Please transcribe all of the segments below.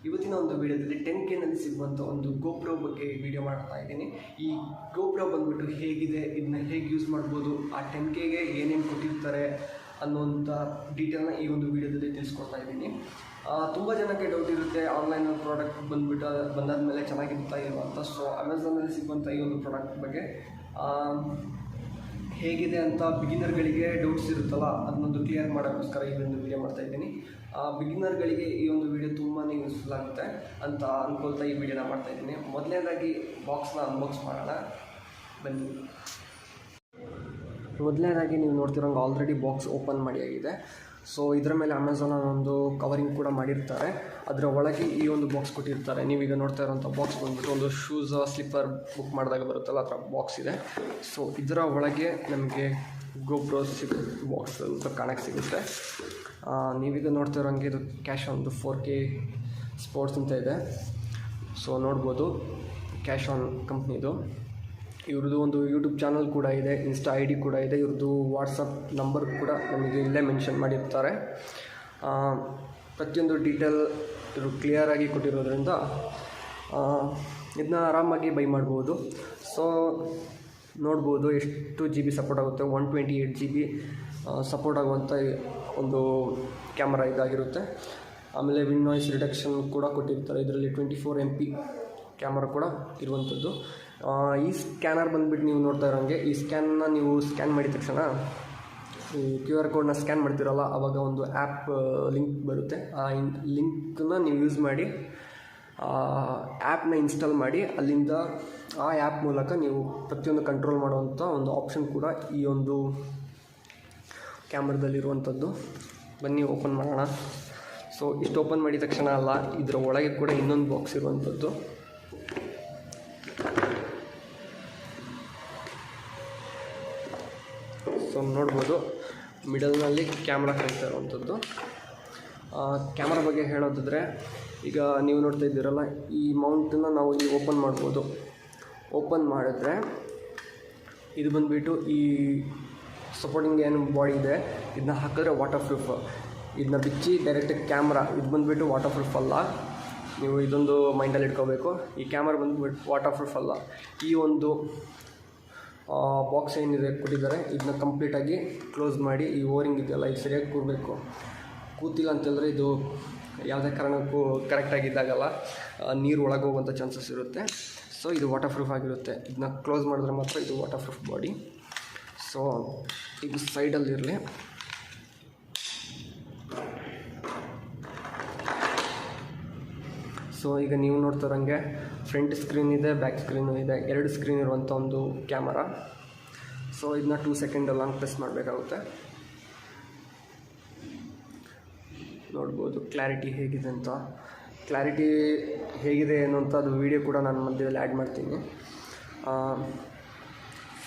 ಇವತ್ತಿನ ಒಂದು ವಿಡಿಯೋದಲ್ಲಿ 10Kನಲ್ಲಿ ಸಿಗುವಂಥ ಒಂದು ಗೋಪ್ರೋ ಬಗ್ಗೆ ವಿಡಿಯೋ ಮಾಡ್ತಾ ಇದ್ದೀನಿ. ಈ ಗೋಪ್ರೋ ಬಂದ್ಬಿಟ್ಟು ಹೇಗಿದೆ, ಇದನ್ನ ಹೇಗೆ ಯೂಸ್ ಮಾಡ್ಬೋದು, ಆ 10Kಗೆ ಏನೇನು ಕೊಟ್ಟಿರ್ತಾರೆ ಅನ್ನೋಂಥ ಡೀಟೇಲ್ನ ಈ ಒಂದು ವಿಡಿಯೋದಲ್ಲಿ ತಿಳಿಸ್ಕೊಡ್ತಾ ಇದ್ದೀನಿ. ತುಂಬ ಜನಕ್ಕೆ ಡೌಟ್ ಇರುತ್ತೆ, ಆನ್ಲೈನ್ ಪ್ರಾಡಕ್ಟ್ ಬಂದಾದಮೇಲೆ ಚೆನ್ನಾಗಿರುತ್ತಾ ಇಲ್ವ ಅಂತ. ಸೊ ಅಮೆಝಾನಲ್ಲಿ ಸಿಗುವಂಥ ಈ ಒಂದು ಪ್ರಾಡಕ್ಟ್ ಬಗ್ಗೆ ಹೇಗಿದೆ ಅಂತ ಬಿಗಿನರ್ಗಳಿಗೆ ಡೌಟ್ಸ್ ಇರುತ್ತಲ್ಲ, ಅದನ್ನೊಂದು ಕ್ಲಿಯರ್ ಮಾಡೋಕ್ಕೋಸ್ಕರ ಈ ಒಂದು ವಿಡಿಯೋ ಮಾಡ್ತಾಯಿದ್ದೀನಿ. ಬಿಗಿನರ್ಗಳಿಗೆ ಈ ಒಂದು ವಿಡಿಯೋ ತುಂಬಾ ಯೂಸ್ಫುಲ್ ಆಗುತ್ತೆ ಅಂತ ಅಂದ್ಕೊಳ್ತಾ ಈ ವಿಡಿಯೋನ ಮಾಡ್ತಾಯಿದ್ದೀನಿ. ಮೊದಲನೇದಾಗಿ ಬಾಕ್ಸ್ನ ಅನ್ಬಾಕ್ಸ್ ಮಾಡೋಣ ಬನ್ನಿ. ಮೊದಲನೇದಾಗಿ ನೀವು ನೋಡ್ತಿರೋಂಗೆ ಆಲ್ರೆಡಿ ಬಾಕ್ಸ್ ಓಪನ್ ಮಾಡಿ ಆಗಿದೆ. ಸೊ ಇದರ ಮೇಲೆ ಅಮೆಝಾನ್ ಒಂದು ಕವರಿಂಗ್ ಕೂಡ ಮಾಡಿರ್ತಾರೆ. ಅದರ ಒಳಗೆ ಈ ಒಂದು ಬಾಕ್ಸ್ ಕೊಟ್ಟಿರ್ತಾರೆ. ನೀವೀಗ ನೋಡ್ತಾ ಇರೋಂಥ ಬಾಕ್ಸ್ ಬಂದ್ಬಿಟ್ಟು ಒಂದು ಶೂಸ್ ಸ್ಲಿಪ್ಪರ್ ಬುಕ್ ಮಾಡಿದಾಗ ಬರುತ್ತಲ್ಲ ಆ ಥರ ಬಾಕ್ಸ್ ಇದೆ. ಸೊ ಇದರ ಒಳಗೆ ನಮಗೆ ಗೋಪ್ರೋ ಬಾಕ್ಸ್ ಅಂತ ಕಾಣಕ್ಕೆ ಸಿಗುತ್ತೆ. ನೀವೀಗ ನೋಡ್ತಾ ಇರೋಂಗೆ ಇದು ಕ್ಯಾಶನ್ 4K ಸ್ಪೋರ್ಟ್ಸ್ ಅಂತ ಇದೆ. ಸೊ ನೋಡ್ಬೋದು, ಕ್ಯಾಶನ್ ಕಂಪ್ನಿದು. ಇವ್ರದ್ದು ಒಂದು ಯೂಟ್ಯೂಬ್ ಚಾನಲ್ ಕೂಡ ಇದೆ, ಇನ್ಸ್ಟಾ ID ಕೂಡ ಇದೆ. ಇವ್ರದ್ದು ವಾಟ್ಸಪ್ ನಂಬರ್ ಕೂಡ ನಮಗೆ ಇಲ್ಲೇ ಮೆನ್ಷನ್ ಮಾಡಿರ್ತಾರೆ. ಪ್ರತಿಯೊಂದು ಡೀಟೇಲ್ ಇವರು ಕ್ಲಿಯರಾಗಿ ಕೊಟ್ಟಿರೋದ್ರಿಂದ ಇದನ್ನ ಆರಾಮಾಗಿ ಬೈ ಮಾಡ್ಬೋದು. ಸೊ ನೋಡ್ಬೋದು ಎಷ್ಟು GB ಸಪೋರ್ಟ್ ಆಗುತ್ತೆ. 128 GB ಸಪೋರ್ಟ್ ಆಗುವಂಥ ಒಂದು ಕ್ಯಾಮ್ರಾ ಇದಾಗಿರುತ್ತೆ. ಆಮೇಲೆ ವಿಂಡ್ ನಾಯ್ಸ್ ರಿಡಕ್ಷನ್ ಕೂಡ ಕೊಟ್ಟಿರ್ತಾರೆ. ಇದರಲ್ಲಿ 24 MP ಕ್ಯಾಮ್ರಾ ಕೂಡ ಇರುವಂಥದ್ದು. ಈ ಸ್ಕ್ಯಾನರ್ ಬಂದುಬಿಟ್ಟು ನೀವು ನೋಡ್ತಾ ಇರೋಂಗೆ, ಈ ಸ್ಕ್ಯಾನ್ನ ನೀವು ಸ್ಕ್ಯಾನ್ ಮಾಡಿದ ತಕ್ಷಣ ಈ QR ಕೋಡ್ನ ಸ್ಕ್ಯಾನ್ ಮಾಡ್ತಿರಲ್ಲ, ಆವಾಗ ಒಂದು ಆ್ಯಪ್ ಲಿಂಕ್ ಬರುತ್ತೆ. ಆ ಲಿಂಕನ್ನ ನೀವು ಯೂಸ್ ಮಾಡಿ ಆ್ಯಪ್ನ ಇನ್ಸ್ಟಾಲ್ ಮಾಡಿ, ಅಲ್ಲಿಂದ ಆ ಆ್ಯಪ್ ಮೂಲಕ ನೀವು ಪ್ರತಿಯೊಂದು ಕಂಟ್ರೋಲ್ ಮಾಡುವಂಥ ಒಂದು ಆಪ್ಷನ್ ಕೂಡ ಈ ಒಂದು ಕ್ಯಾಮ್ರಾದಲ್ಲಿರುವಂಥದ್ದು. ಬನ್ನಿ ಓಪನ್ ಮಾಡೋಣ. ಸೊ ಇಷ್ಟು ಓಪನ್ ಮಾಡಿದ ತಕ್ಷಣ ಅಲ್ಲ, ಇದರ ಒಳಗೆ ಕೂಡ ಇನ್ನೊಂದು ಬಾಕ್ಸ್ ಇರುವಂಥದ್ದು. ಸೊ ನೋಡ್ಬೋದು, ಮಿಡಲ್ನಲ್ಲಿ ಕ್ಯಾಮ್ರಾ ಕಾಣ್ತಾ ಇರುವಂಥದ್ದು. ಕ್ಯಾಮ್ರಾ ಬಗ್ಗೆ ಹೇಳೋದಾದರೆ, ಈಗ ನೀವು ನೋಡ್ತಾ ಇದ್ದೀರಲ್ಲ, ಈ ಮೌಂಟನ್ನು ನಾವು ಇಲ್ಲಿ ಓಪನ್ ಮಾಡ್ಬೋದು. ಓಪನ್ ಮಾಡಿದ್ರೆ ಇದು ಬಂದುಬಿಟ್ಟು ಈ ಸಪೋರ್ಟಿಂಗ್ ಏನು ಬಾಡಿ ಇದೆ ಇದನ್ನ ಹಾಕಿದ್ರೆ ವಾಟರ್ ಪ್ರೂಫ್. ಇದನ್ನ ಬಿಚ್ಚಿ ಡೈರೆಕ್ಟಾಗಿ ಕ್ಯಾಮ್ರಾ ಇದು ಬಂದುಬಿಟ್ಟು ವಾಟರ್ ಪ್ರೂಫ್ ಅಲ್ಲ. ನೀವು ಇದೊಂದು ಮೈಂಡಲ್ಲಿ ಇಟ್ಕೋಬೇಕು. ಈ ಕ್ಯಾಮ್ರಾ ಬಂದುಬಿಟ್ಟು ವಾಟರ್ ಪ್ರೂಫ್ ಅಲ್ಲ. ಈ ಒಂದು ಬಾಕ್ಸ್ ಏನಿದೆ ಕೊಟ್ಟಿದ್ದಾರೆ, ಇದನ್ನ ಕಂಪ್ಲೀಟಾಗಿ ಕ್ಲೋಸ್ ಮಾಡಿ, ಈ ಓರಿಂಗ್ ಇದೆಯಲ್ಲ ಇದು ಸರಿಯಾಗಿ ಕೂರಬೇಕು. ಕೂತಿಲ್ಲ ಅಂತಂದರೆ ಇದು ಯಾವುದೇ ಕಾರಣಕ್ಕೂ ಕರೆಕ್ಟಾಗಿದ್ದಾಗಲ್ಲ, ನೀರು ಒಳಗೆ ಹೋಗುವಂಥ ಚಾನ್ಸಸ್ ಇರುತ್ತೆ. ಸೊ ಇದು ವಾಟರ್ ಪ್ರೂಫ್ ಆಗಿರುತ್ತೆ. ಇದನ್ನ ಕ್ಲೋಸ್ ಮಾಡಿದ್ರೆ ಮಾತ್ರ ಇದು ವಾಟರ್ ಪ್ರೂಫ್ ಬಾಡಿ. ಸೊ ಇದು ಸೈಡಲ್ಲಿರಲಿ. ಸೊ ಈಗ ನೀವು ನೋಡ್ತಾ ಇರೋಂಗೆ ಫ್ರಂಟ್ ಸ್ಕ್ರೀನ್ ಇದೆ, ಬ್ಯಾಕ್ ಸ್ಕ್ರೀನು ಇದೆ, 2 ಸ್ಕ್ರೀನ್ ಇರುವಂಥ ಒಂದು ಕ್ಯಾಮರಾ. ಸೊ ಇದನ್ನ 2 ಸೆಕೆಂಡ್ ಲಾಂಗ್ ಪ್ರೆಸ್ ಮಾಡಬೇಕಾಗುತ್ತೆ. ನೋಡ್ಬೋದು ಕ್ಲಾರಿಟಿ ಹೇಗಿದೆ ಅಂತ. ಕ್ಲಾರಿಟಿ ಹೇಗಿದೆ ಅನ್ನೋಂಥ ಅದು ವೀಡಿಯೋ ಕೂಡ ನಾನು ಮಧ್ಯದಲ್ಲಿ ಆ್ಯಡ್ ಮಾಡ್ತೀನಿ.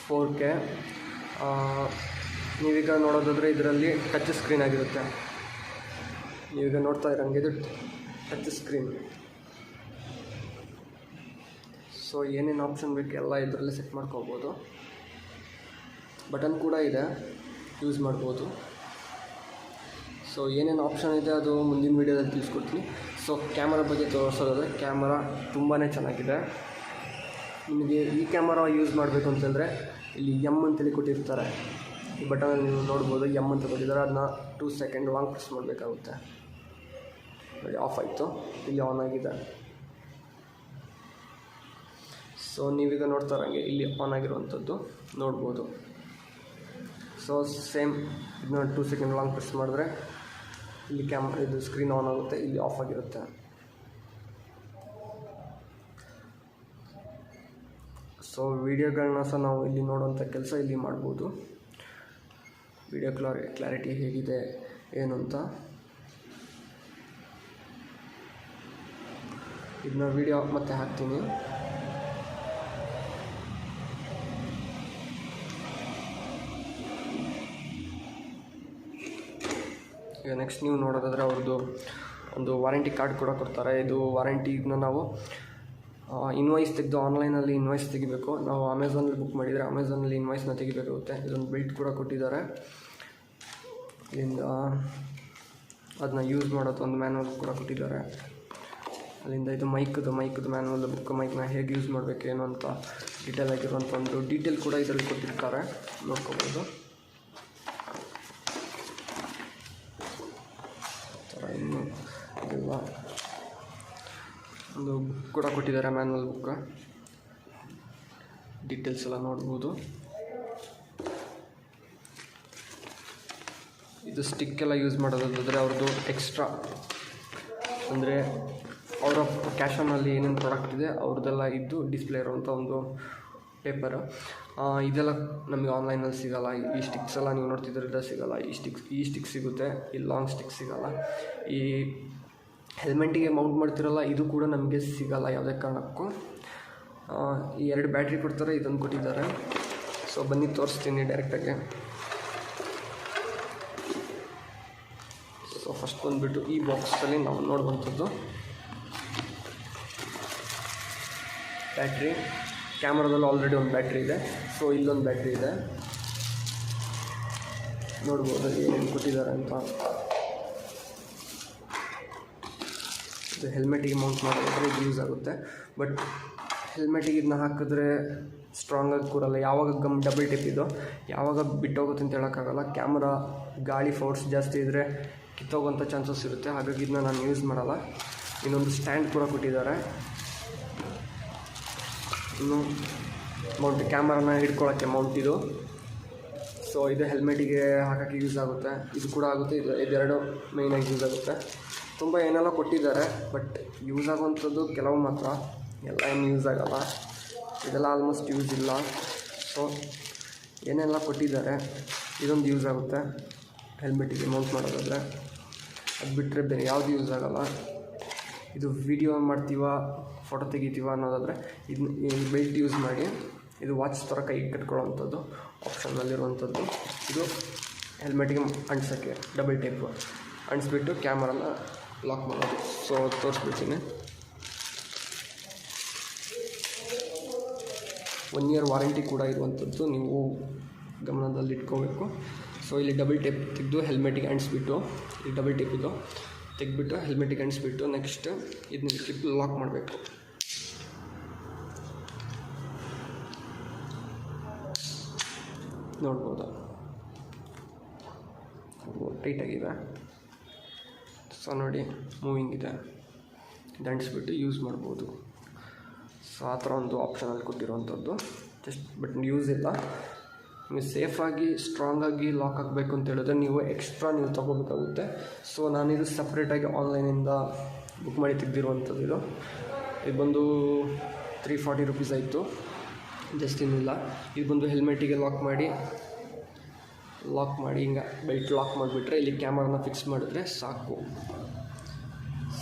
4K ನೀವೀಗ ನೋಡೋದಾದರೆ ಇದರಲ್ಲಿ ಟಚ್ ಸ್ಕ್ರೀನ್ ಆಗಿರುತ್ತೆ. ನೀವೀಗ ನೋಡ್ತಾ ಇರೋಂಗೆ ಇದು ಟಚ್ ಸ್ಕ್ರೀನ್. ಸೊ ಏನೇನು ಆಪ್ಷನ್ ಬೇಕು ಎಲ್ಲ ಇದರಲ್ಲೇ ಸೆಟ್ ಮಾಡ್ಕೋಬೋದು. ಬಟನ್ ಕೂಡ ಇದೆ, ಯೂಸ್ ಮಾಡ್ಬೋದು. ಸೊ ಏನೇನು ಆಪ್ಷನ್ ಇದೆ ಅದು ಮುಂದಿನ ವೀಡಿಯೋದಲ್ಲಿ ತಿಳಿಸ್ಕೊಡ್ತೀನಿ. ಸೊ ಕ್ಯಾಮರಾ ಬಗ್ಗೆ ತೋರಿಸೋದಾದರೆ, ಕ್ಯಾಮರಾ ತುಂಬಾ ಚೆನ್ನಾಗಿದೆ. ನಿಮಗೆ ಈ ಕ್ಯಾಮರಾ ಯೂಸ್ ಮಾಡಬೇಕು ಅಂತಂದರೆ ಇಲ್ಲಿ M ಅಂತೇಳಿ ಕೊಟ್ಟಿರ್ತಾರೆ. ಈ ಬಟನಲ್ಲಿ ನೀವು ನೋಡ್ಬೋದು M ಅಂತ ಕೊಟ್ಟಿದ್ದಾರೆ. ಅದನ್ನ 2 ಸೆಕೆಂಡ್ ಲಾಂಗ್ ಪ್ರೆಸ್ ಮಾಡಬೇಕಾಗುತ್ತೆ. ನೋಡಿ ಆಫ್ ಆಯಿತು, ಇಲ್ಲಿ ಆನ್ ಆಗಿದೆ. ಸೊ ನೀವೀಗ ನೋಡ್ತಾ ಇರೋಂಗೆ ಇಲ್ಲಿ ಆನ್ ಆಗಿರುವಂಥದ್ದು ನೋಡ್ಬೋದು. ಸೊ ಸೇಮ್ ಇದನ್ನ 2 ಸೆಕೆಂಡ್ ಲಾಂಗ್ ಪ್ರೆಸ್ ಮಾಡಿದ್ರೆ ಇಲ್ಲಿ ಇದು ಸ್ಕ್ರೀನ್ ಆನ್ ಆಗುತ್ತೆ, ಇಲ್ಲಿ ಆಫ್ ಆಗಿರುತ್ತೆ. ಸೊ ವೀಡಿಯೋಗಳನ್ನ ಸಹ ನಾವು ಇಲ್ಲಿ ನೋಡುವಂಥ ಕೆಲಸ ಇಲ್ಲಿ ಮಾಡ್ಬೋದು. ವಿಡಿಯೋ ಕ್ಲಾರಿಟಿ ಹೇಗಿದೆ ಏನು ಅಂತ ಇದನ್ನ ವಿಡಿಯೋ ಮತ್ತೆ ಹಾಕ್ತೀನಿ. ಈಗ ನೆಕ್ಸ್ಟ್ ನೀವು ನೋಡೋದಾದರೆ ಅವ್ರದ್ದು ಒಂದು ವಾರಂಟಿ ಕಾರ್ಡ್ ಕೂಡ ಕೊಡ್ತಾರೆ. ಇದು ವಾರಂಟಿನ ನಾವು ಇನ್ವಾಯ್ಸ್ ತೆಗೆದು ಆನ್ಲೈನಲ್ಲಿ ಇನ್ವಾಯ್ಸ್ ತೆಗಿಬೇಕು. ನಾವು ಅಮೆಝಾನಲ್ಲಿ ಬುಕ್ ಮಾಡಿದರೆ ಅಮೆಝಾನಲ್ಲಿ ಇನ್ವಾಯ್ಸ್ನ ತೆಗಿಬೇಕಾಗುತ್ತೆ. ಇದೊಂದು ಬೆಲ್ಟ್ ಕೂಡ ಕೊಟ್ಟಿದ್ದಾರೆ. ಇಲ್ಲಿಂದ ಅದನ್ನ ಯೂಸ್ ಮಾಡೋದು ಒಂದು ಮ್ಯಾನ್ಯಲ್ ಕೂಡ ಕೊಟ್ಟಿದ್ದಾರೆ. ಅಲ್ಲಿಂದ ಇದು ಮೈಕ್ದು ಮ್ಯಾನುವಲ್ ಬುಕ್, ಮೈಕ್ನ ಹೇಗೆ ಯೂಸ್ ಮಾಡಬೇಕು ಏನು ಅಂತ ಡೀಟೇಲ್ ಆಗಿರುವಂಥ ಒಂದು ಡೀಟೇಲ್ ಕೂಡ ಇದರಲ್ಲಿ ಕೊಟ್ಟಿರ್ತಾರೆ, ನೋಡ್ಕೋಬೋದು. ಥರ ಇನ್ನು ಇದೆಲ್ಲ ಒಂದು ಬುಕ್ ಕೂಡ ಕೊಟ್ಟಿದ್ದಾರೆ, ಮ್ಯಾನುವಲ್ ಬುಕ್, ಡೀಟೇಲ್ಸ್ ಎಲ್ಲ ನೋಡ್ಬೋದು. ಇದು ಸ್ಟಿಕ್ ಎಲ್ಲ ಯೂಸ್ ಮಾಡೋದಾದರೆ ಅವ್ರದ್ದು ಎಕ್ಸ್ಟ್ರಾ, ಅಂದರೆ ಅವರ ಕ್ಯಾಶನಲ್ಲಿ ಏನೇನು ಪ್ರಾಡಕ್ಟ್ ಇದೆ ಅವ್ರದ್ದೆಲ್ಲ ಇದ್ದು ಡಿಸ್ಪ್ಲೇ ಇರುವಂಥ ಒಂದು ಪೇಪರು. ಇದೆಲ್ಲ ನಮಗೆ ಆನ್ಲೈನಲ್ಲಿ ಸಿಗೋಲ್ಲ. ಈ ಸ್ಟಿಕ್ಸ್ ಎಲ್ಲ ನೀವು ನೋಡ್ತಿದ್ರಿಂದ ಸಿಗೋಲ್ಲ. ಈ ಸ್ಟಿಕ್ ಸಿಗುತ್ತೆ, ಈ ಲಾಂಗ್ ಸ್ಟಿಕ್ ಸಿಗೋಲ್ಲ. ಈ ಹೆಲ್ಮೆಟಿಗೆ ಮೌಂಟ್ ಮಾಡ್ತಿರಲ್ಲ ಇದು ಕೂಡ ನಮಗೆ ಸಿಗೋಲ್ಲ ಯಾವುದೇ ಕಾರಣಕ್ಕೂ. ಈ 2 ಬ್ಯಾಟ್ರಿ ಕೊಡ್ತಾರೆ, ಇದೊಂದು ಕೊಟ್ಟಿದ್ದಾರೆ. ಸೊ ಬನ್ನಿ ತೋರಿಸ್ತೀನಿ ಡೈರೆಕ್ಟಾಗಿ. ಸೊ ಫಸ್ಟ್ ಬಂದುಬಿಟ್ಟು ಈ ಬಾಕ್ಸಲ್ಲಿ ನಾವು ನೋಡುವಂಥದ್ದು ಬ್ಯಾಟ್ರಿ. ಕ್ಯಾಮ್ರಾದಲ್ಲಿ ಆಲ್ರೆಡಿ ಒಂದು ಬ್ಯಾಟ್ರಿ ಇದೆ. ಸೊ ಇಲ್ಲೊಂದು ಬ್ಯಾಟ್ರಿ ಇದೆ, ನೋಡ್ಬೋದು ಏನೇನು ಕೊಟ್ಟಿದ್ದಾರೆ ಅಂತ. ಇದು ಹೆಲ್ಮೆಟಿಗೆ ಮೌಂಟ್ ಮಾಡೋದಾದರೆ ಇದು ಯೂಸ್ ಆಗುತ್ತೆ. ಬಟ್ ಹೆಲ್ಮೆಟಿಗೆ ಇದನ್ನ ಹಾಕಿದ್ರೆ ಸ್ಟ್ರಾಂಗಾಗಿ ಕೂರಲ್ಲ. ಯಾವಾಗ ಡಬಲ್ ಟೇಪ್ ಇದು ಯಾವಾಗ ಬಿಟ್ಟೋಗುತ್ತೆ ಅಂತ ಹೇಳೋಕ್ಕಾಗಲ್ಲ. ಕ್ಯಾಮ್ರಾ ಗಾಳಿ ಫೋರ್ಸ್ ಜಾಸ್ತಿ ಇದ್ದರೆ ಕಿತ್ತೋಗೋಂಥ ಚಾನ್ಸಸ್ ಇರುತ್ತೆ. ಹಾಗಾಗಿ ಇದನ್ನ ನಾನು ಯೂಸ್ ಮಾಡಲ್ಲ. ಇನ್ನೊಂದು ಸ್ಟ್ಯಾಂಡ್ ಕೂಡ ಕೊಟ್ಟಿದ್ದಾರೆ. ಇನ್ನು ಮೌಂಟ್, ಕ್ಯಾಮ್ರಾನ ಹಿಡ್ಕೊಳ್ಳೋಕ್ಕೆ ಮೌಂಟ್ ಇದು. ಸೊ ಇದು ಹೆಲ್ಮೆಟಿಗೆ ಹಾಕೋಕ್ಕೆ ಯೂಸ್ ಆಗುತ್ತೆ, ಇದು ಕೂಡ ಆಗುತ್ತೆ. ಇದೆರಡು ಮೇಯ್ನಾಗಿ ಯೂಸ್ ಆಗುತ್ತೆ. ತುಂಬ ಏನೆಲ್ಲ ಕೊಟ್ಟಿದ್ದಾರೆ, ಬಟ್ ಯೂಸ್ ಆಗುವಂಥದ್ದು ಕೆಲವು ಮಾತ್ರ, ಎಲ್ಲ ಏನು ಯೂಸ್ ಆಗೋಲ್ಲ. ಇದೆಲ್ಲ ಆಲ್ಮೋಸ್ಟ್ ಯೂಸ್ ಇಲ್ಲ. ಸೊ ಏನೆಲ್ಲ ಕೊಟ್ಟಿದ್ದಾರೆ ಇದೊಂದು ಯೂಸ್ ಆಗುತ್ತೆ ಹೆಲ್ಮೆಟಿಗೆ ಮೌಂಟ್ ಮಾಡೋದಾದರೆ. ಅದು ಬಿಟ್ಟರೆ ಬೇರೆ ಯಾವುದು ಯೂಸ್ ಆಗೋಲ್ಲ. ಇದು ವೀಡಿಯೋ ಮಾಡ್ತೀವ, ಫೋಟೋ ತೆಗಿತೀವ ಅನ್ನೋದಾದರೆ ಇದನ್ನ ಈ ಬೆಲ್ಟ್ ಯೂಸ್ ಮಾಡಿ. ಇದು ವಾಚ್ ಥರ ಕೈಗೆ ಕಟ್ಕೊಳ್ಳೋವಂಥದ್ದು ಆಪ್ಷನ್ನಲ್ಲಿರುವಂಥದ್ದು. ಇದು ಹೆಲ್ಮೆಟಿಗೆ ಅಂಟಿಸೋಕ್ಕೆ ಡಬಲ್ ಟೇಪ್ ಅಂಟಿಸ್ಬಿಟ್ಟು ಕ್ಯಾಮ್ರಾನ ಲಾಕ್ ಮಾಡೋದು. ಸೊ ತೋರಿಸ್ಬಿಡ್ತೀನಿ. 1 ಇಯರ್ ವಾರಂಟಿ ಕೂಡ ಇರುವಂಥದ್ದು, ನೀವು ಗಮನದಲ್ಲಿ ಇಟ್ಕೋಬೇಕು. ಸೊ ಇಲ್ಲಿ ಡಬಲ್ ಟೇಪ್ ತೆಗೆದು ಹೆಲ್ಮೆಟಿಗೆ ಅಂಟಿಸ್ಬಿಟ್ಟು, ಇಲ್ಲಿ ಡಬಲ್ ಟೇಪ್ ಇದು ತೆಗೆದ್ಬಿಟ್ಟು ಹೆಲ್ಮೆಟಿಗೆ ಅಂಟಿಸ್ಬಿಟ್ಟು ನೆಕ್ಸ್ಟ್ ಇದನ್ನ ಕ್ಲಿಪ್ ಲಾಕ್ ಮಾಡಬೇಕು. ನೋಡ್ಬೋದು ಟೈಟಾಗಿದೆ. ಸೊ ನೋಡಿ ಮೂವಿಂಗ್ ಇದೆ, ದಂಡಿಸ್ಬಿಟ್ಟು ಯೂಸ್ ಮಾಡ್ಬೋದು. ಸೊ ಆ ಥರ ಒಂದು ಆಪ್ಷನಲ್ಲಿ ಕೊಟ್ಟಿರುವಂಥದ್ದು. ಬಟ್ ಯೂಸ್ ಇಲ್ಲ. ನೀವು ಸೇಫಾಗಿ ಸ್ಟ್ರಾಂಗಾಗಿ ಲಾಕ್ ಹಾಕಬೇಕು ಅಂತ ಹೇಳಿದ್ರೆ ನೀವು ಎಕ್ಸ್ಟ್ರಾ ನೀವು ತೊಗೋಬೇಕಾಗುತ್ತೆ. ಸೊ ನಾನಿದು ಸಪ್ರೇಟಾಗಿ ಆನ್ಲೈನಿಂದ ಬುಕ್ ಮಾಡಿ ತೆಗೆದಿರುವಂಥದ್ದು. ಇದು ಬಂದು 340 ರೂಪೀಸ್ ಆಯಿತು, ಜಸ್ಟ್ ಇನ್ನಿಲ್ಲ. ಇದು ಬಂದು ಹೆಲ್ಮೆಟಿಗೆ ಲಾಕ್ ಮಾಡಿ ಹಿಂಗೆ ಬೆಲ್ಟ್ ಲಾಕ್ ಮಾಡಿಬಿಟ್ರೆ ಇಲ್ಲಿ ಕ್ಯಾಮ್ರಾನ ಫಿಕ್ಸ್ ಮಾಡಿದ್ರೆ ಸಾಕು.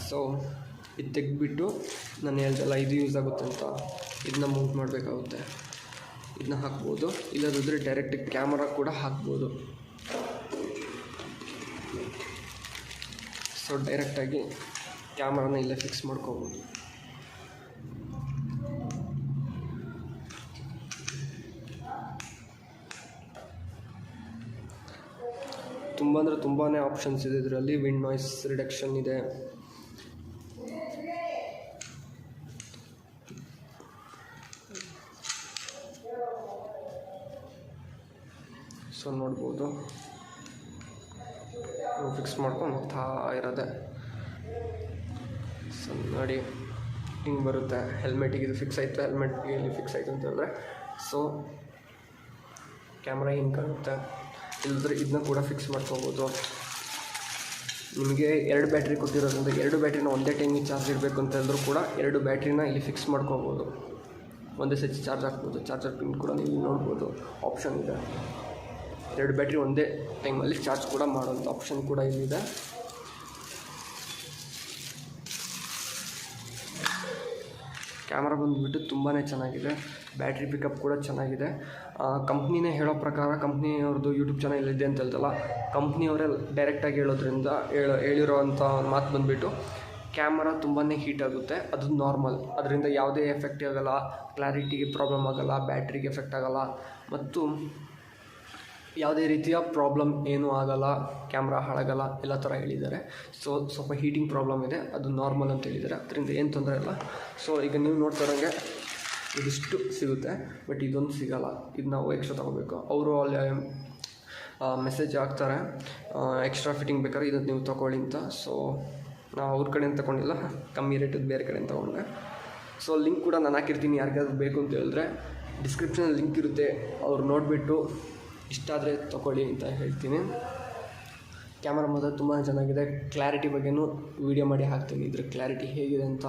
ಸೊ ಇದು ತೆಗೆದ್ಬಿಟ್ಟು ನಾನು ಹೇಳ್ದಲ್ಲ ಇದು ಯೂಸ್ ಆಗುತ್ತೆ ಅಂತ, ಇದನ್ನ ಮೌಂಟ್ ಮಾಡಬೇಕಾಗುತ್ತೆ. ಇದನ್ನ ಹಾಕ್ಬೋದು, ಇಲ್ಲದಿದ್ದರೆ ಡೈರೆಕ್ಟ್ ಕ್ಯಾಮ್ರಾ ಕೂಡ ಹಾಕ್ಬೋದು. ಸೊ ಡೈರೆಕ್ಟಾಗಿ ಕ್ಯಾಮ್ರಾನ ಇಲ್ಲೇ ಫಿಕ್ಸ್ ಮಾಡ್ಕೋಬೋದು. ತುಂಬ ಅಂದರೆ ತುಂಬಾ ಆಪ್ಷನ್ಸ್ ಇದೆ ಇದರಲ್ಲಿ. ವಿಂಡ್ ನಾಯ್ಸ್ ರಿಡಕ್ಷನ್ ಇದೆ, ಸೊ ನೋಡ್ಬೋದು ಫಿಕ್ಸ್ ಮಾಡ್ಕೊಂಡು ಹೋಗ್ತಾ ಇರೋದೆ. ಸೊ ನೋಡಿ ಹಿಂಗೆ ಬರುತ್ತೆ. ಹೆಲ್ಮೆಟಿಗೆ ಇದು ಫಿಕ್ಸ್ ಆಯಿತು, ಹೆಲ್ಮೆಟ್ಗೆ ಇಲ್ಲಿ ಫಿಕ್ಸ್ ಆಯಿತು ಅಂತ ಹೇಳಿದ್ರೆ ಸೊ ಕ್ಯಾಮ್ರಾ ಹಿಂಗೆ ಕಾಣುತ್ತೆ. ಇಲ್ಲದ್ರೆ ಇದನ್ನ ಕೂಡ ಫಿಕ್ಸ್ ಮಾಡ್ಕೋಬೋದು. ನಿಮಗೆ 2 ಬ್ಯಾಟ್ರಿ ಕೊಟ್ಟಿರೋದ್ರಿಂದ 2 ಬ್ಯಾಟ್ರಿನ ಒಂದೇ ಟೈಮಿಗೆ ಚಾರ್ಜ್ ಇಡಬೇಕು ಅಂತ ಹೇಳಿದ್ರು ಕೂಡ 2 ಬ್ಯಾಟ್ರಿನ ಇಲ್ಲಿ ಫಿಕ್ಸ್ ಮಾಡ್ಕೋಬೋದು. ಒಂದೇ ಸತಿ ಚಾರ್ಜ್ ಹಾಕ್ಬೋದು. ಚಾರ್ಜರ್ ಪಿನ್ ಕೂಡ ನೀವು ನೋಡ್ಬೋದು, ಆಪ್ಷನ್ ಇದೆ. 2 ಬ್ಯಾಟ್ರಿ ಒಂದೇ ಟೈಮಲ್ಲಿ ಚಾರ್ಜ್ ಕೂಡ ಮಾಡೋಂಥ ಆಪ್ಷನ್ ಕೂಡ ಇಲ್ಲಿದೆ. ಕ್ಯಾಮ್ರಾ ಬಂದುಬಿಟ್ಟು ತುಂಬಾ ಚೆನ್ನಾಗಿದೆ. ಬ್ಯಾಟ್ರಿ ಪಿಕಪ್ ಕೂಡ ಚೆನ್ನಾಗಿದೆ. ಕಂಪ್ನಿನೇ ಹೇಳೋ ಪ್ರಕಾರ, ಕಂಪ್ನಿಯವ್ರದ್ದು ಯೂಟ್ಯೂಬ್ ಚಾನಲ್ ಇದೆ ಅಂತ ಹೇಳ್ತಲ್ಲ, ಕಂಪ್ನಿಯವರೇ ಡೈರೆಕ್ಟಾಗಿ ಹೇಳೋದ್ರಿಂದ ಹೇಳಿರೋವಂಥ ಮಾತು ಬಂದುಬಿಟ್ಟು ಕ್ಯಾಮ್ರಾ ತುಂಬಾ ಹೀಟ್ ಆಗುತ್ತೆ, ಅದು ನಾರ್ಮಲ್. ಅದರಿಂದ ಯಾವುದೇ ಎಫೆಕ್ಟ್ ಆಗಲ್ಲ, ಕ್ಲಾರಿಟಿಗೆ ಪ್ರಾಬ್ಲಮ್ ಆಗೋಲ್ಲ, ಬ್ಯಾಟ್ರಿಗೆ ಎಫೆಕ್ಟ್ ಆಗೋಲ್ಲ, ಮತ್ತು ಯಾವುದೇ ರೀತಿಯ ಪ್ರಾಬ್ಲಮ್ ಏನೂ ಆಗಲ್ಲ, ಕ್ಯಾಮ್ರಾ ಹಾಳಾಗಲ್ಲ, ಎಲ್ಲ ಥರ ಹೇಳಿದ್ದಾರೆ. ಸೊ ಸ್ವಲ್ಪ ಹೀಟಿಂಗ್ ಪ್ರಾಬ್ಲಮ್ ಇದೆ, ಅದು ನಾರ್ಮಲ್ ಅಂತ ಹೇಳಿದ್ದಾರೆ, ಅದರಿಂದ ಏನು ತೊಂದರೆ ಇಲ್ಲ. ಸೊ ಈಗ ನೀವು ನೋಡ್ತಾ ಇರೋಂಗೆ ಇದಿಷ್ಟು ಸಿಗುತ್ತೆ, ಬಟ್ ಇದೊಂದು ಸಿಗೋಲ್ಲ, ಇದು ನಾವು ಎಕ್ಸ್ಟ್ರಾ ತೊಗೋಬೇಕು. ಅವರು ಅಲ್ಲಿ ಮೆಸೇಜ್ ಹಾಕ್ತಾರೆ ಎಕ್ಸ್ಟ್ರಾ ಫಿಟ್ಟಿಂಗ್ ಬೇಕಾದ್ರೆ ಇದನ್ನು ನೀವು ತೊಗೊಳ್ಳಿ ಅಂತ. ಸೊ ನಾವು ಅವ್ರ ಕಡೆಯಿಂದ ತೊಗೊಂಡಿಲ್ಲ, ಕಮ್ಮಿ ರೇಟದ್ದು ಬೇರೆ ಕಡೆಯಿಂದ ತೊಗೊಂಡೆ. ಸೊ ಲಿಂಕ್ ಕೂಡ ನಾನು ಹಾಕಿರ್ತೀನಿ, ಯಾರಿಗಾದ್ರೂ ಬೇಕು ಅಂತ ಹೇಳಿದ್ರೆ ಡಿಸ್ಕ್ರಿಪ್ಷನಲ್ಲಿ ಲಿಂಕ್ ಇರುತ್ತೆ, ಅವ್ರು ನೋಡಿಬಿಟ್ಟು ಇಷ್ಟ ಆದರೆ ತೊಗೊಳ್ಳಿ ಅಂತ ಹೇಳ್ತೀನಿ. ಕ್ಯಾಮ್ರಾ ಮಾತ್ರ ತುಂಬ ಚೆನ್ನಾಗಿದೆ. ಕ್ಲಾರಿಟಿ ಬಗ್ಗೆನೂ ವೀಡಿಯೋ ಮಾಡಿ ಹಾಕ್ತೀನಿ, ಇದ್ರ ಕ್ಲಾರಿಟಿ ಹೇಗಿದೆ ಅಂತ.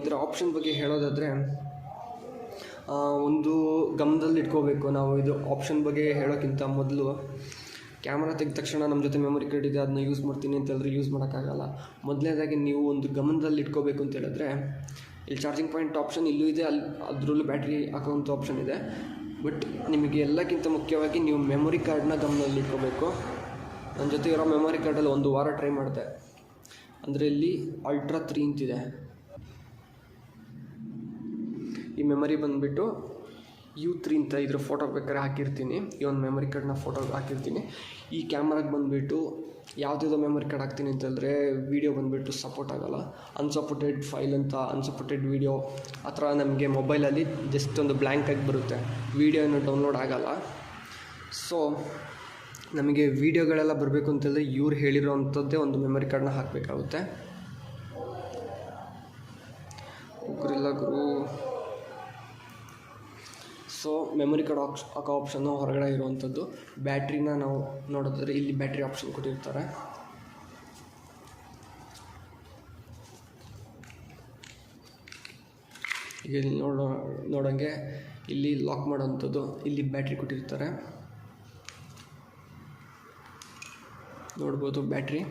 ಇದರ ಆಪ್ಷನ್ ಬಗ್ಗೆ ಹೇಳೋದಾದರೆ ಒಂದು ಗಮನದಲ್ಲಿ ಇಟ್ಕೋಬೇಕು ನಾವು. ಇದು ಆಪ್ಷನ್ ಬಗ್ಗೆ ಹೇಳೋಕ್ಕಿಂತ ಮೊದಲು ಕ್ಯಾಮ್ರಾ ತೆಗೆದ ತಕ್ಷಣ ನಮ್ಮ ಜೊತೆ ಮೆಮೊರಿ ಕಾರ್ಡ್ ಇದೆ ಅದನ್ನ ಯೂಸ್ ಮಾಡ್ತೀನಿ ಅಂತ ಹೇಳಿದ್ರೆ ಯೂಸ್ ಮಾಡೋಕ್ಕಾಗಲ್ಲ. ಮೊದಲನೇದಾಗಿ ನೀವು ಒಂದು ಗಮನದಲ್ಲಿ ಇಟ್ಕೋಬೇಕು ಅಂತ ಹೇಳಿದ್ರೆ ಇಲ್ಲಿ ಚಾರ್ಜಿಂಗ್ ಪಾಯಿಂಟ್ ಆಪ್ಷನ್ ಇಲ್ಲೂ ಇದೆ, ಅದರಲ್ಲೂ ಬ್ಯಾಟ್ರಿ ಹಾಕೋವಂಥ ಆಪ್ಷನ್ ಇದೆ. ಬಟ್ ನಿಮಗೆ ಎಲ್ಲಕ್ಕಿಂತ ಮುಖ್ಯವಾಗಿ ನೀವು ಮೆಮೊರಿ ಕಾರ್ಡನ್ನ ಗಮನದಲ್ಲಿ ಇಟ್ಕೋಬೇಕು. ನನ್ನ ಜೊತೆ ಇರೋ ಮೆಮೊರಿ ಕಾರ್ಡಲ್ಲಿ 1 ವಾರ ಟ್ರೈ ಮಾಡಿದೆ. ಅಂದರೆ ಇಲ್ಲಿ ಅಲ್ಟ್ರಾ 3 ಅಂತಿದೆ. ಈ ಮೆಮೊರಿ ಬಂದುಬಿಟ್ಟು U3 ಅಂತ, ಇದ್ರ ಫೋಟೋ ಬೇಕಾದ್ರೆ ಹಾಕಿರ್ತೀನಿ, ಈ ಒಂದು ಮೆಮೊರಿ ಕಾರ್ಡ್ನ ಫೋಟೋ ಹಾಕಿರ್ತೀನಿ. ಈ ಕ್ಯಾಮ್ರಾಗೆ ಬಂದುಬಿಟ್ಟು ಯಾವುದ್ಯಾವುದೋ ಮೆಮೊರಿ ಕಾರ್ಡ್ ಹಾಕ್ತೀನಿ ಅಂತಂದರೆ ವೀಡಿಯೋ ಬಂದುಬಿಟ್ಟು ಸಪೋರ್ಟ್ ಆಗೋಲ್ಲ. ಅನ್ಸಪೋರ್ಟೆಡ್ ಫೈಲ್ ಅಂತ, ಅನ್ಸಪೋರ್ಟೆಡ್ ವೀಡಿಯೋ ಆ ಥರ ನಮಗೆ ಮೊಬೈಲಲ್ಲಿ ಜಸ್ಟ್ ಒಂದು ಬ್ಲ್ಯಾಂಕಾಗಿ ಬರುತ್ತೆ, ವೀಡಿಯೋ ಏನೂ ಡೌನ್ಲೋಡ್ ಆಗೋಲ್ಲ. ಸೊ ನಮಗೆ ವೀಡಿಯೋಗಳೆಲ್ಲ ಬರಬೇಕು ಅಂತಂದರೆ ಇವ್ರು ಹೇಳಿರೋ ಅಂಥದ್ದೇ ಒಂದು ಮೆಮೊರಿ ಕಾರ್ಡನ್ನ ಹಾಕಬೇಕಾಗುತ್ತೆ. ಗುರಿಲ್ಲ ಗುರು. ಸೊ ಮೆಮೊರಿ ಕಾರ್ಡ್ ಹಾಕೋ ಆಪ್ಷನ್ನು ಹೊರಗಡೆ ಇರುವಂಥದ್ದು. ಬ್ಯಾಟ್ರಿನ ನಾವು ನೋಡೋದಾದರೆ ಇಲ್ಲಿ ಬ್ಯಾಟ್ರಿ ಆಪ್ಷನ್ ಕೊಟ್ಟಿರ್ತಾರೆ. ಈಗ ಇಲ್ಲಿ ನೋಡೋಂಗೆ ಇಲ್ಲಿ ಲಾಕ್ ಮಾಡೋವಂಥದ್ದು, ಇಲ್ಲಿ ಬ್ಯಾಟ್ರಿ ಕೊಟ್ಟಿರ್ತಾರೆ, ನೋಡ್ಬೋದು ಬ್ಯಾಟ್ರಿ.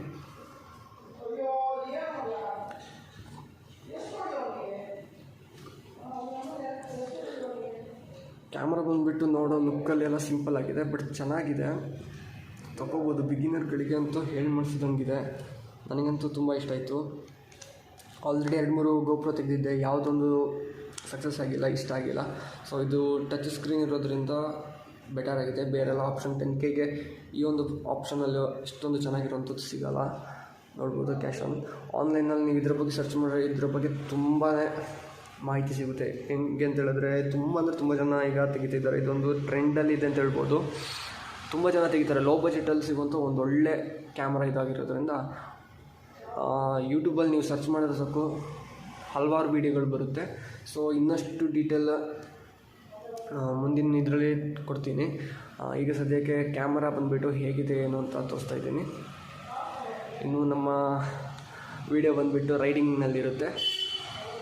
ಕ್ಯಾಮ್ರಾ ಬಂದುಬಿಟ್ಟು ನೋಡೋ ಲುಕ್ಕಲ್ಲೆಲ್ಲ ಸಿಂಪಲ್ ಆಗಿದೆ, ಬಟ್ ಚೆನ್ನಾಗಿದೆ, ತಗೋಬೋದು. ಬಿಗಿನರ್ಗಳಿಗೆ ಅಂತೂ ಹೇಳಿ ಮಾಡಿಸಿದಂಗಿದೆ. ನನಗಂತೂ ತುಂಬ ಇಷ್ಟ ಆಯಿತು. ಆಲ್ರೆಡಿ 2-3 GoPro ತೆಗೆದಿದ್ದೆ, ಯಾವುದೊಂದು ಸಕ್ಸಸ್ ಆಗಿಲ್ಲ, ಇಷ್ಟ ಆಗಿಲ್ಲ. ಸೊ ಇದು ಟಚ್ ಸ್ಕ್ರೀನ್ ಇರೋದ್ರಿಂದ ಬೆಟರ್ ಆಗಿದೆ. ಬೇರೆಲ್ಲ ಆಪ್ಷನ್ 10Kಗೆ ಈ ಒಂದು ಆಪ್ಷನಲ್ಲಿ ಇಷ್ಟೊಂದು ಚೆನ್ನಾಗಿರೋಂಥದ್ದು ಸಿಗೋಲ್ಲ. ನೋಡ್ಬೋದು ಕ್ಯಾಶನ್. ಆನ್ಲೈನಲ್ಲಿ ನೀವು ಇದ್ರ ಬಗ್ಗೆ ಸರ್ಚ್ ಮಾಡಿದ್ರೆ ಇದ್ರ ಬಗ್ಗೆ ತುಂಬಾ ಮಾಹಿತಿ ಸಿಗುತ್ತೆ. ಹೆಂಗೆ ಅಂತ ಹೇಳಿದ್ರೆ ತುಂಬ ಜನ ಈಗ ತೆಗಿತಿದ್ದಾರೆ, ಇದೊಂದು ಟ್ರೆಂಡಲ್ಲಿದೆ ಅಂತ ಹೇಳ್ಬೋದು. ತುಂಬ ಜನ ತೆಗಿತಾರೆ. ಲೋ ಬಜೆಟಲ್ಲಿ ಸಿಗುವಂಥ ಒಂದು ಒಳ್ಳೆ ಕ್ಯಾಮ್ರಾ ಇದಾಗಿರೋದ್ರಿಂದ ಯೂಟ್ಯೂಬಲ್ಲಿ ನೀವು ಸರ್ಚ್ ಮಾಡಿದ್ರೆ ಸಾಕು ಹಲವಾರು ವೀಡಿಯೋಗಳು ಬರುತ್ತೆ. ಸೊ ಇನ್ನಷ್ಟು ಡೀಟೇಲ್ ಮುಂದಿನ ಇದರಲ್ಲಿ ಕೊಡ್ತೀನಿ. ಈಗ ಸದ್ಯಕ್ಕೆ ಕ್ಯಾಮ್ರಾ ಬಂದುಬಿಟ್ಟು ಹೇಗಿದೆ ಏನು ಅಂತ ತೋರಿಸ್ತಾ ಇದ್ದೀನಿ. ಇನ್ನು ನಮ್ಮ ವಿಡಿಯೋ ಬಂದುಬಿಟ್ಟು ರೈಡಿಂಗ್ನಲ್ಲಿರುತ್ತೆ.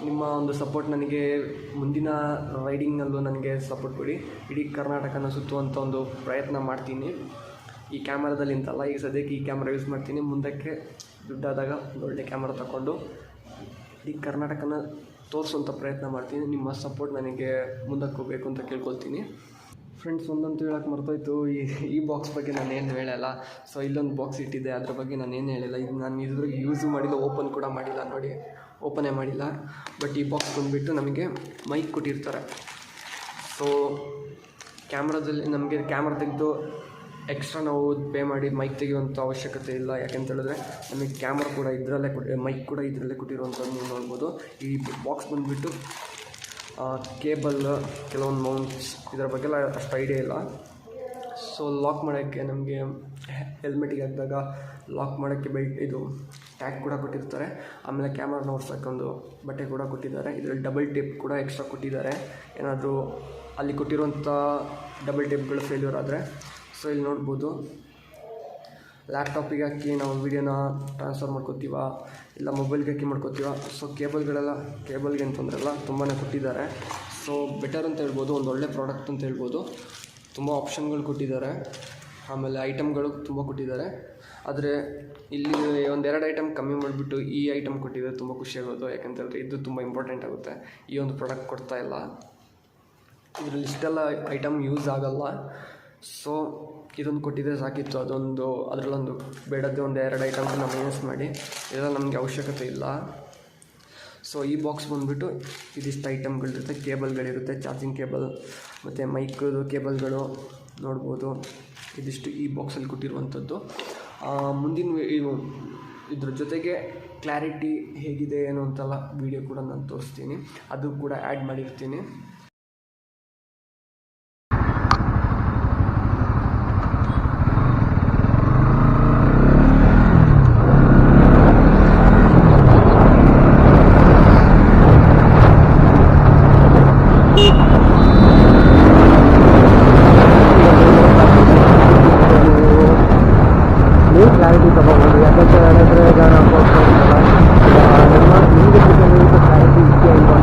ನಿಮ್ಮ ಒಂದು ಸಪೋರ್ಟ್ ನನಗೆ ಮುಂದಿನ ರೈಡಿಂಗ್ನಲ್ಲೂ ನನಗೆ ಸಪೋರ್ಟ್ ಕೊಡಿ. ಇಡೀ ಕರ್ನಾಟಕನ ಸುತ್ತುವಂಥ ಒಂದು ಪ್ರಯತ್ನ ಮಾಡ್ತೀನಿ ಈ ಕ್ಯಾಮ್ರಾದಲ್ಲಿ ಅಂತಲ್ಲ. ಈಗ ಸದ್ಯಕ್ಕೆ ಈ ಕ್ಯಾಮ್ರಾ ಯೂಸ್ ಮಾಡ್ತೀನಿ, ಮುಂದಕ್ಕೆ ದುಡ್ಡಾದಾಗ ಒಂದು ಒಳ್ಳೆ ಕ್ಯಾಮ್ರಾ ತಗೊಂಡು ಇಡೀ ಕರ್ನಾಟಕನ ತೋರಿಸುವಂಥ ಪ್ರಯತ್ನ ಮಾಡ್ತೀನಿ. ನಿಮ್ಮ ಸಪೋರ್ಟ್ ನನಗೆ ಮುಂದಕ್ಕೆ ಹೋಗಬೇಕು ಅಂತ ಕೇಳ್ಕೊಳ್ತೀನಿ. ಫ್ರೆಂಡ್ಸ್, ಒಂದಂತೂ ಹೇಳೋಕ್ಕೆ ಮರ್ತೋಯ್ತು, ಈ ಬಾಕ್ಸ್ ಬಗ್ಗೆ ನಾನೇನು ಹೇಳಲ್ಲ. ಸೊ ಇಲ್ಲೊಂದು ಬಾಕ್ಸ್ ಇಟ್ಟಿದ್ದೆ, ಅದ್ರ ಬಗ್ಗೆ ನಾನೇನು ಹೇಳಿಲ್ಲ. ಇದು ನಾನು ಇದ್ರಿಗೆ ಯೂಸು ಮಾಡಿಲ್ಲ, ಓಪನ್ ಕೂಡ ಮಾಡಿಲ್ಲ, ನೋಡಿ ಓಪನೇ ಮಾಡಿಲ್ಲ. ಬಟ್ ಈ ಬಾಕ್ಸ್ ಬಂದುಬಿಟ್ಟು ನಮಗೆ ಮೈಕ್ ಕೊಟ್ಟಿರ್ತಾರೆ. ಸೊ ಕ್ಯಾಮ್ರಾದಲ್ಲಿ ನಮಗೆ ಕ್ಯಾಮ್ರಾ ತೆಗೆದು ಎಕ್ಸ್ಟ್ರಾ ನಾವು ಪೇ ಮಾಡಿ ಮೈಕ್ ತೆಗೆಯುವಂಥ ಅವಶ್ಯಕತೆ ಇಲ್ಲ. ಯಾಕೆಂತ ಹೇಳಿದ್ರೆ ನಮಗೆ ಕ್ಯಾಮ್ರಾ ಕೂಡ ಇದರಲ್ಲೇ ಮೈಕ್ ಕೂಡ ಇದರಲ್ಲೇ ಕೊಟ್ಟಿರುವಂಥದ್ದು ನೀವು ನೋಡ್ಬೋದು. ಈ ಬಾಕ್ಸ್ ಬಂದುಬಿಟ್ಟು ಕೇಬಲ್, ಕೆಲವೊಂದು ಮೌಂಟ್ಸ್, ಇದರ ಬಗ್ಗೆಲ್ಲ ಅಷ್ಟು ಐಡಿಯಾ ಇಲ್ಲ. ಸೊ ಲಾಕ್ ಮಾಡೋಕ್ಕೆ ನಮಗೆ ಹೆಲ್ಮೆಟಿಗೆ ಹಾಕಿದಾಗ ಲಾಕ್ ಮಾಡೋಕ್ಕೆ ಇದು ಟ್ಯಾಗ್ ಕೂಡ ಕೊಟ್ಟಿರ್ತಾರೆ. ಆಮೇಲೆ ಕ್ಯಾಮ್ರಾನ ಓಡಿಸೋಕ್ಕೊಂದು ಬಟ್ಟೆ ಕೂಡ ಕೊಟ್ಟಿದ್ದಾರೆ. ಇದರಲ್ಲಿ ಡಬಲ್ ಟೇಪ್ ಕೂಡ ಎಕ್ಸ್ಟ್ರಾ ಕೊಟ್ಟಿದ್ದಾರೆ, ಏನಾದರೂ ಅಲ್ಲಿ ಕೊಟ್ಟಿರುವಂಥ ಡಬಲ್ ಟೇಪ್ಗಳು ಫೇಲ್ಯೂರ್ ಆದರೆ. ಸೊ ಇಲ್ಲಿ ನೋಡ್ಬೋದು, ಲ್ಯಾಪ್ಟಾಪಿಗೆ ಹಾಕಿ ನಾವು ವೀಡಿಯೋನ ಟ್ರಾನ್ಸ್ಫರ್ ಮಾಡ್ಕೋತೀವ, ಇಲ್ಲ ಮೊಬೈಲ್ಗೆ ಹಾಕಿ ಮಾಡ್ಕೋತೀವ. ಸೊ ಕೇಬಲ್ಗೆ ಏನು ತೊಂದರೆ ಇಲ್ಲ, ತುಂಬಾ ಕೊಟ್ಟಿದ್ದಾರೆ. ಸೊ ಬೆಟರ್ ಅಂತ ಹೇಳ್ಬೋದು, ಒಂದು ಒಳ್ಳೆ ಪ್ರಾಡಕ್ಟ್ ಅಂತ ಹೇಳ್ಬೋದು. ತುಂಬ ಆಪ್ಷನ್ಗಳು ಕೊಟ್ಟಿದ್ದಾರೆ, ಆಮೇಲೆ ಐಟಮ್ಗಳು ತುಂಬ ಕೊಟ್ಟಿದ್ದಾರೆ. ಆದರೆ ಇಲ್ಲಿ 1-2 ಐಟಮ್ ಕಮ್ಮಿ ಮಾಡಿಬಿಟ್ಟು ಈ ಐಟಮ್ ಕೊಟ್ಟಿದ್ದಾರೆ, ತುಂಬ ಖುಷಿಯಾಗೋದು. ಯಾಕೆಂತೇಳಿದ್ರೆ ಇದು ತುಂಬ ಇಂಪಾರ್ಟೆಂಟ್ ಆಗುತ್ತೆ. ಈ ಒಂದು ಪ್ರಾಡಕ್ಟ್ ಕೊಡ್ತಾ ಇಲ್ಲ, ಇದರಲ್ಲಿ ಇಷ್ಟೆಲ್ಲ ಐಟಮ್ ಯೂಸ್ ಆಗೋಲ್ಲ. ಸೊ ಇದೊಂದು ಕೊಟ್ಟಿದ್ದರೆ ಸಾಕಿತ್ತು, ಅದರಲ್ಲೊಂದು ಬೇಡದ್ದೇ 1-2 ಐಟಮ್ನ ಮೈನಸ್ ಮಾಡಿ, ಇದೆಲ್ಲ ನಮಗೆ ಅವಶ್ಯಕತೆ ಇಲ್ಲ. ಸೊ ಈ ಬಾಕ್ಸ್ ಬಂದುಬಿಟ್ಟು ಇದಿಷ್ಟು ಐಟಮ್ಗಳಿರುತ್ತೆ, ಕೇಬಲ್ಗಳಿರುತ್ತೆ, ಚಾರ್ಜಿಂಗ್ ಕೇಬಲ್ ಮತ್ತು ಮೈಕದು ಕೇಬಲ್ಗಳು ನೋಡ್ಬೋದು. ಇದಿಷ್ಟು ಈ ಬಾಕ್ಸಲ್ಲಿ ಕೊಟ್ಟಿರುವಂಥದ್ದು. ಮುಂದಿನ ಇದ್ರ ಜೊತೆಗೆ ಕ್ಲಾರಿಟಿ ಹೇಗಿದೆ ಏನು ಅಂತೆಲ್ಲ ವೀಡಿಯೋ ಕೂಡ ನಾನು ತೋರಿಸ್ತೀನಿ, ಅದು ಕೂಡ ಆ್ಯಡ್ ಮಾಡಿರ್ತೀನಿ. ಕ್ಲಾರಿಟಿ ತಗೋಬೋದು, ಯಾಕಂತ ಹೇಳಿದ್ರೆ ಈಗ ನಾವು ನಿಮಗೆ ಕ್ಲಾರಿಟಿ ಇಷ್ಟೇ ಅಂತ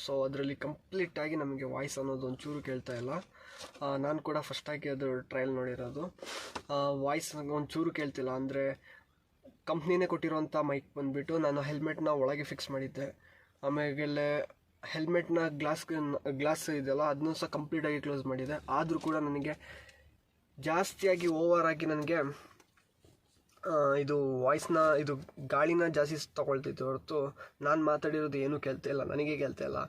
ಸೊ ಅದರಲ್ಲಿ ಕಂಪ್ಲೀಟಾಗಿ ನಮಗೆ ವಾಯ್ಸ್ ಅನ್ನೋದು ಒಂಚೂರು ಕೇಳ್ತಾ ಇಲ್ಲ. ನಾನು ಕೂಡ ಫಸ್ಟಾಗಿ ಅದು ಟ್ರಯಲ್ ನೋಡಿರೋದು. ವಾಯ್ಸ್ ಒಂಚೂರು ಕೇಳ್ತಿಲ್ಲ. ಅಂದರೆ ಕಂಪ್ನಿನೇ ಕೊಟ್ಟಿರೋಂಥ ಮೈಕ್ ಬಂದುಬಿಟ್ಟು ನಾನು ಹೆಲ್ಮೆಟ್ನ ಒಳಗೆ ಫಿಕ್ಸ್ ಮಾಡಿದ್ದೆ. ಆಮೇಲೆ ಹೆಲ್ಮೆಟ್ನ ಗ್ಲಾಸ್ ಇದೆಯಲ್ಲ ಅದನ್ನೂ ಸಹ ಕಂಪ್ಲೀಟಾಗಿ ಕ್ಲೋಸ್ ಮಾಡಿದೆ. ಆದರೂ ಕೂಡ ನನಗೆ ಜಾಸ್ತಿಯಾಗಿ ಓವರಾಗಿ ನನಗೆ ಇದು ವಾಯ್ಸ್ನ ಇದು ಗಾಳಿನ ಜಾಸ್ತಿ ತೊಗೊಳ್ತೈತೆ ಹೊರತು ನಾನು ಮಾತಾಡಿರೋದು ಏನೂ ಕೇಳ್ತಾ ಇಲ್ಲ, ನನಗೆ ಕೇಳ್ತಾ ಇಲ್ಲ.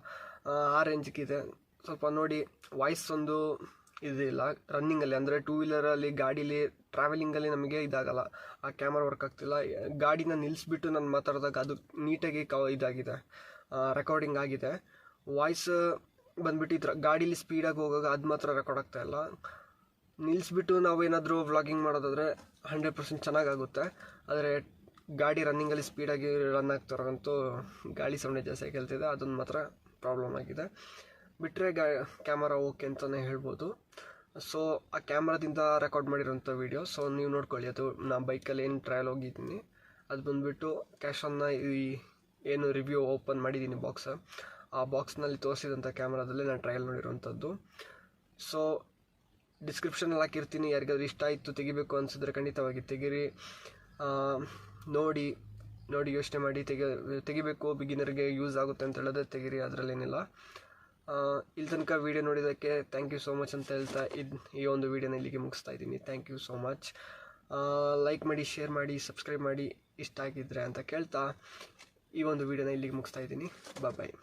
ಆ ರೇಂಜ್ಗಿದೆ. ಸ್ವಲ್ಪ ನೋಡಿ, ವಾಯ್ಸ್ ಒಂದು ಇದಿಲ್ಲ ರನ್ನಿಂಗಲ್ಲಿ, ಅಂದರೆ ಟೂ ವೀಲರಲ್ಲಿ ಗಾಡೀಲಿ ಟ್ರಾವೆಲಿಂಗಲ್ಲಿ ನಮಗೆ ಇದಾಗಲ್ಲ, ಆ ಕ್ಯಾಮ್ರಾ ವರ್ಕ್ ಆಗ್ತಿಲ್ಲ. ಗಾಡಿನ ನಿಲ್ಲಿಸ್ಬಿಟ್ಟು ನಾನು ಮಾತಾಡಿದಾಗ ಅದು ನೀಟಾಗಿ ಇದಾಗಿದೆ, ರೆಕಾರ್ಡಿಂಗ್ ಆಗಿದೆ. ವಾಯ್ಸ್ ಬಂದುಬಿಟ್ಟು ಈ ಥರ ಗಾಡೀಲಿ ಸ್ಪೀಡಾಗಿ ಹೋಗಾಗ ಅದು ಮಾತ್ರ ರೆಕಾರ್ಡ್ ಆಗ್ತಾಯಿಲ್ಲ. ನಿಲ್ಲಿಸ್ಬಿಟ್ಟು ನಾವೇನಾದರೂ ವ್ಲಾಗಿಂಗ್ ಮಾಡೋದಾದರೆ 100% ಚೆನ್ನಾಗಾಗುತ್ತೆ. ಆದರೆ ಗಾಡಿ ರನ್ನಿಂಗಲ್ಲಿ ಸ್ಪೀಡಾಗಿ ರನ್ ಆಗ್ತಾರಂತೂ ಗಾಳಿ ಸೌಂಡ್ ಜಾಸ್ತಿ ಕೇಳ್ತಿದೆ, ಅದೊಂದು ಮಾತ್ರ ಪ್ರಾಬ್ಲಮ್ ಆಗಿದೆ. ಬಿಟ್ಟರೆ ಕ್ಯಾಮರಾ ಓಕೆ ಅಂತಲೇ ಹೇಳ್ಬೋದು. ಸೊ ಆ ಕ್ಯಾಮ್ರಾದಿಂದ ರೆಕಾರ್ಡ್ ಮಾಡಿರೋಂಥ ವೀಡಿಯೋ. ಸೊ ನೀವು ನೋಡ್ಕೊಳ್ಳಿ, ಅದು ನಾನು ಬೈಕಲ್ಲಿ ಏನು ಟ್ರಯಲ್ ಹೋಗಿದ್ದೀನಿ ಅದು ಬಂದುಬಿಟ್ಟು ಕ್ಯಾಶನ್ನ ಏನು ರಿವ್ಯೂ ಓಪನ್ ಮಾಡಿದ್ದೀನಿ ಬಾಕ್ಸ್, ಆ ಬಾಕ್ಸ್ನಲ್ಲಿ ತೋರಿಸಿದಂಥ ಕ್ಯಾಮ್ರಾದಲ್ಲೇ ನಾನು ಟ್ರಯಲ್ ನೋಡಿರೋಂಥದ್ದು. ಸೊ ಡಿಸ್ಕ್ರಿಪ್ಷನಲ್ಲಿ ಹಾಕಿರ್ತೀನಿ. ಯಾರಿಗಾದ್ರೂ ಇಷ್ಟ ಆಯಿತು ತೆಗಿಬೇಕು ಅನಿಸಿದ್ರೆ ಖಂಡಿತವಾಗಿ ತೆಗೀರಿ. ನೋಡಿ ಯೋಚನೆ ಮಾಡಿ ತೆಗಿಬೇಕು. ಬಿಗಿನರ್ಗೆ ಯೂಸ್ ಆಗುತ್ತೆ ಅಂತ ಹೇಳಿದ್ರೆ ತೆಗೀರಿ, ಅದರಲ್ಲೇನಿಲ್ಲ. ಇಲ್ಲಿ ತನಕ ವೀಡಿಯೋ ನೋಡಿದ್ದಕ್ಕೆ ಥ್ಯಾಂಕ್ ಯು ಸೋ ಮಚ್ ಅಂತ ಹೇಳ್ತಾ ಈ ಒಂದು ವೀಡಿಯೋನ ಇಲ್ಲಿಗೆ ಮುಗಿಸ್ತಾ ಇದ್ದೀನಿ. Thank you so much. Like ಮಾಡಿ, ಶೇರ್ ಮಾಡಿ, ಸಬ್ಸ್ಕ್ರೈಬ್ ಮಾಡಿ ಇಷ್ಟ ಆಗಿದ್ರೆ ಅಂತ ಕೇಳ್ತಾ ಈ ಒಂದು ವೀಡಿಯೋನ ಇಲ್ಲಿಗೆ ಮುಗಿಸ್ತಾ ಇದ್ದೀನಿ. ಬಾಯ್.